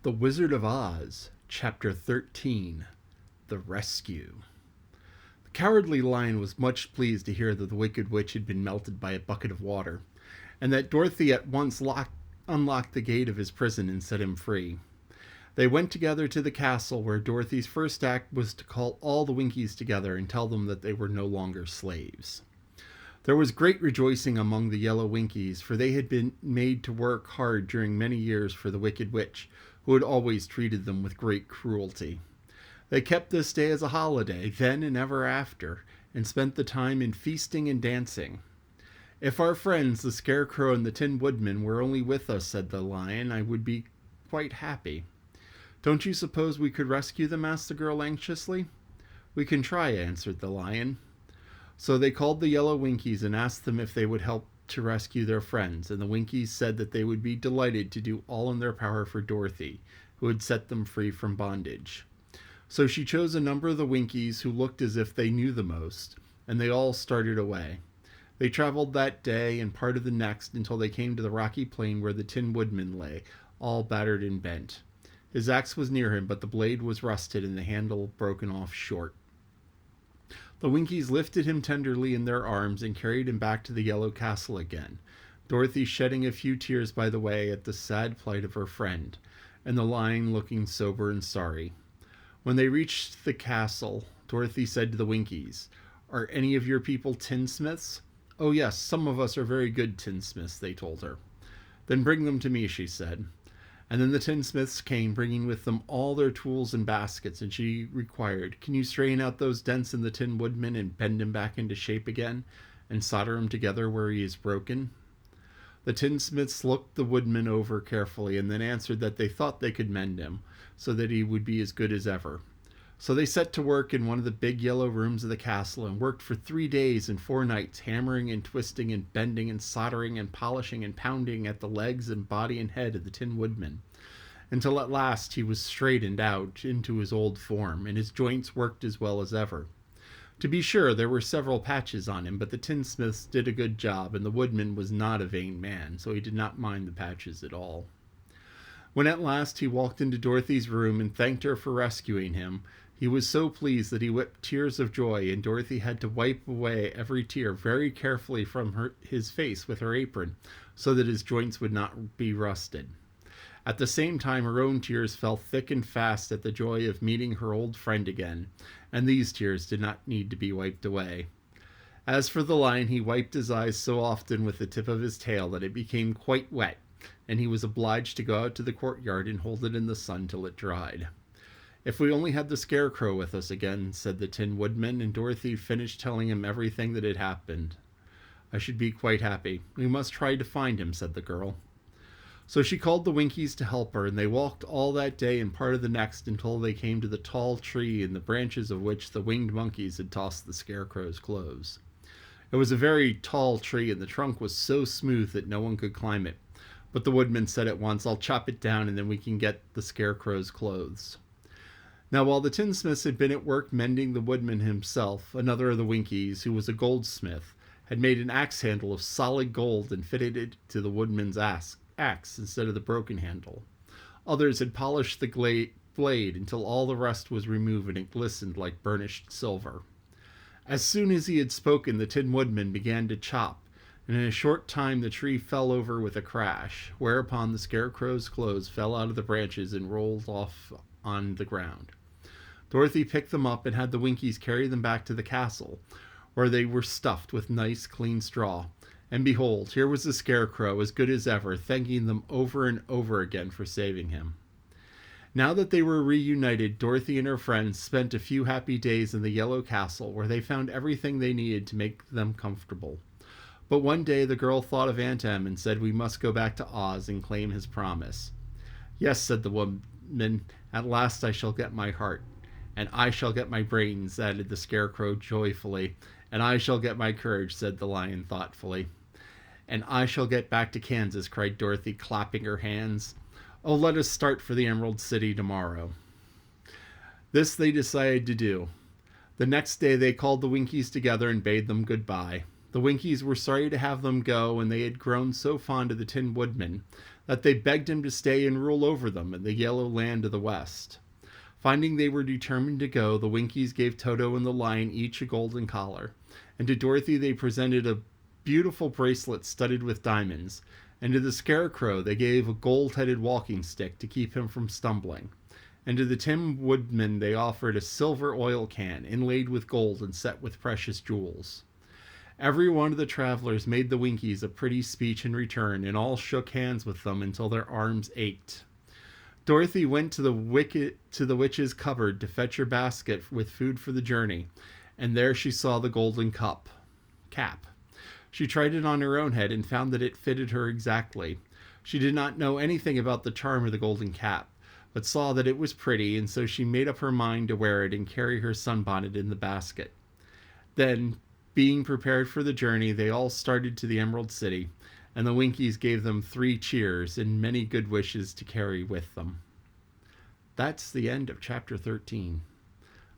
The Wizard of Oz, Chapter 13, The Rescue. The Cowardly Lion was much pleased to hear that the Wicked Witch had been melted by a bucket of water, and that Dorothy at once unlocked the gate of his prison and set him free. They went together to the castle, where Dorothy's first act was to call all the Winkies together and tell them that they were no longer slaves. There was great rejoicing among the yellow Winkies, for they had been made to work hard during many years for the Wicked Witch, who had always treated them with great cruelty. They kept this day as a holiday, then and ever after, and spent the time in feasting and dancing. "If our friends, the Scarecrow and the Tin Woodman, were only with us," said the Lion, "I would be quite happy." "Don't you suppose we could rescue them?" asked the girl anxiously. "We can try," answered the Lion. So they called the yellow Winkies and asked them if they would help to rescue their friends, and the Winkies said that they would be delighted to do all in their power for Dorothy, who had set them free from bondage. So she chose a number of the Winkies who looked as if they knew the most, and they all started away. They traveled that day and part of the next until they came to the rocky plain where the Tin Woodman lay, all battered and bent. His axe was near him, but the blade was rusted and the handle broken off short. The Winkies lifted him tenderly in their arms and carried him back to the Yellow Castle again, Dorothy shedding a few tears by the way at the sad plight of her friend, and the Lion looking sober and sorry. When they reached the castle, Dorothy said to the Winkies, "Are any of your people tinsmiths?" "Oh yes, some of us are very good tinsmiths," they told her. "Then bring them to me," she said. And then the tinsmiths came, bringing with them all their tools and baskets, and she required, "Can you straighten out those dents in the Tin Woodman and bend him back into shape again, and solder him together where he is broken?" The tinsmiths looked the Woodman over carefully, and then answered that they thought they could mend him, so that he would be as good as ever. So they set to work in one of the big yellow rooms of the castle, and worked for 3 days and 4 nights, hammering and twisting and bending and soldering and polishing and pounding at the legs and body and head of the Tin Woodman, until at last he was straightened out into his old form, and his joints worked as well as ever. To be sure, there were several patches on him, but the tinsmiths did a good job, and the Woodman was not a vain man, so he did not mind the patches at all. When at last he walked into Dorothy's room and thanked her for rescuing him, he was so pleased that he wept tears of joy, and Dorothy had to wipe away every tear very carefully from his face with her apron, so that his joints would not be rusted. At the same time, her own tears fell thick and fast at the joy of meeting her old friend again, and these tears did not need to be wiped away. As for the Lion, he wiped his eyes so often with the tip of his tail that it became quite wet, and he was obliged to go out to the courtyard and hold it in the sun till it dried. "If we only had the Scarecrow with us again," said the Tin Woodman, and Dorothy finished telling him everything that had happened. "I should be quite happy. We must try to find him," said the girl. So she called the Winkies to help her, and they walked all that day and part of the next until they came to the tall tree in the branches of which the winged monkeys had tossed the Scarecrow's clothes. It was a very tall tree, and the trunk was so smooth that no one could climb it. But the Woodman said at once, "I'll chop it down, and then we can get the Scarecrow's clothes." Now, while the tinsmiths had been at work mending, the Woodman himself, another of the Winkies, who was a goldsmith, had made an axe handle of solid gold and fitted it to the Woodman's axe instead of the broken handle. Others had polished the blade until all the rust was removed and it glistened like burnished silver. As soon as he had spoken, the Tin Woodman began to chop, and in a short time the tree fell over with a crash, whereupon the Scarecrow's clothes fell out of the branches and rolled off on the ground. Dorothy picked them up and had the Winkies carry them back to the castle, where they were stuffed with nice clean straw. And behold, here was the Scarecrow, as good as ever, thanking them over and over again for saving him. Now that they were reunited, Dorothy and her friends spent a few happy days in the Yellow Castle, where they found everything they needed to make them comfortable. But one day the girl thought of Aunt Em and said, "We must go back to Oz and claim his promise." "Yes," said the woman, "at last I shall get my heart." "And I shall get my brains," added the Scarecrow joyfully. "And I shall get my courage," said the Lion thoughtfully. "And I shall get back to Kansas," cried Dorothy, clapping her hands. "Oh, let us start for the Emerald City tomorrow." This they decided to do. The next day they called the Winkies together and bade them goodbye. The Winkies were sorry to have them go, and they had grown so fond of the Tin Woodman that they begged him to stay and rule over them in the yellow land of the west. Finding they were determined to go, the Winkies gave Toto and the Lion each a golden collar, and to Dorothy they presented a beautiful bracelet studded with diamonds, and to the Scarecrow they gave a gold-headed walking stick to keep him from stumbling, and to the Tin Woodman they offered a silver oil can inlaid with gold and set with precious jewels. Every one of the travelers made the Winkies a pretty speech in return, and all shook hands with them until their arms ached. Dorothy went to the witch's cupboard to fetch her basket with food for the journey, and there she saw the golden cap. She tried it on her own head and found that it fitted her exactly. She did not know anything about the charm of the golden cap, but saw that it was pretty, and so she made up her mind to wear it and carry her sunbonnet in the basket. Then, being prepared for the journey, they all started to the Emerald City, and the Winkies gave them 3 cheers and many good wishes to carry with them. That's the end of chapter 13.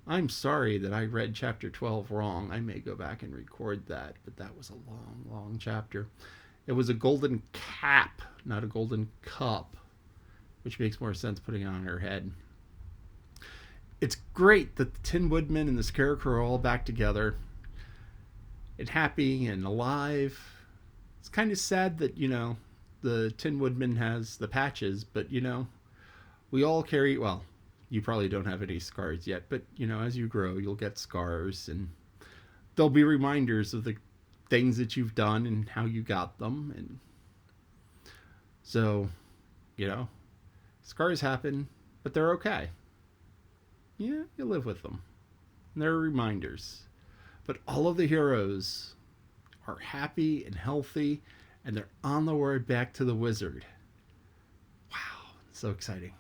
I'm sorry that I read chapter 12 wrong. I may go back and record that, but that was a long, long chapter. It was a golden cap, not a golden cup, which makes more sense putting it on her head. It's great that the Tin Woodman and the Scarecrow are all back together and happy and alive. It's kind of sad that, the Tin Woodman has the patches, but, we all carry, well, you probably don't have any scars yet, but, as you grow, you'll get scars, and there'll be reminders of the things that you've done and how you got them. And so, scars happen, but they're okay. Yeah, you live with them. And they're reminders. But all of the heroes are happy and healthy, and they're on the way back to the wizard. Wow, so exciting.